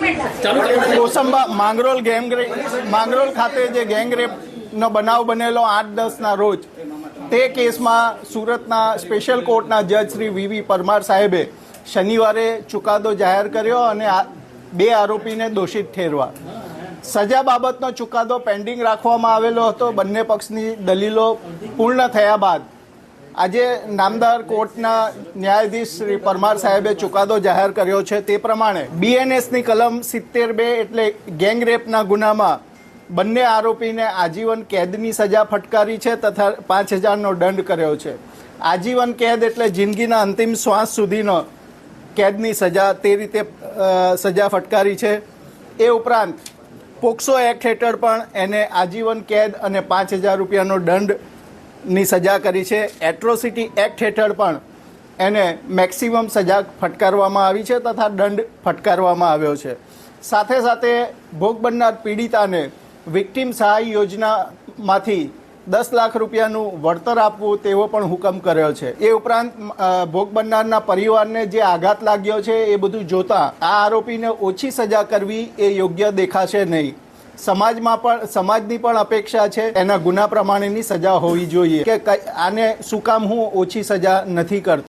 કોસંબા માંગરોળ ખાતે જે ગેંગરેપનો બનાવ બનેલો 8/10ના રોજ, તે કેસમાં સુરતના સ્પેશિયલ કોર્ટના જજ શ્રી વી પરમાર સાહેબે શનિવારે ચુકાદો જાહેર કર્યો અને 2 આરોપીને દોષિત ઠેરવા. સજા બાબતનો ચુકાદો પેન્ડિંગ રાખવામાં આવેલો હતો. બંને પક્ષની દલીલો પૂર્ણ થયા બાદ આજે નામદાર કોર્ટના ન્યાયાધીશ શ્રી પરમાર સાહેબે ચુકાદો જાહેર કર્યો છે. તે પ્રમાણે BNSની કલમ 70(2) એટલે ગેંગરેપના ગુનામાં બંને આરોપીને આજીવન કેદની સજા ફટકારી છે તથા 5,000નો દંડ કર્યો છે. આજીવન કેદ એટલે જિંદગીના અંતિમ શ્વાસ સુધીનો કેદની સજા, તે રીતે સજા ફટકારી છે. એ ઉપરાંત પોક્સો એક્ટ હેઠળ પણ એને આજીવન કેદ અને 5,000 રૂપિયાનો દંડની સજા કરી છે. એટ્રોસિટી એક્ટ હેઠળ પણ એને મેક્સિમમ સજા ફટકારવામાં આવી છે તથા દંડ ફટકારવામાં આવ્યો છે. સાથે સાથે ભોગ બનનાર પીડિતાને વિક્ટિમ સહાય યોજનામાંથી 10 લાખ રૂપિયાનું વળતર આપવું તેવો પણ હુકમ કર્યો છે. એ ઉપરાંત ભોગ બનનારના પરિવારને જે આઘાત લાગ્યો છે એ બધું જોતા આ આરોપીને ઓછી સજા કરવી એ યોગ્ય દેખાશે નહીં. સમાજની પણ અપેક્ષા છે એના ગુના પ્રમાણેની સજા હોવી જોઈએ કે આને શું કામ હું ઓછી સજા નથી કરતો.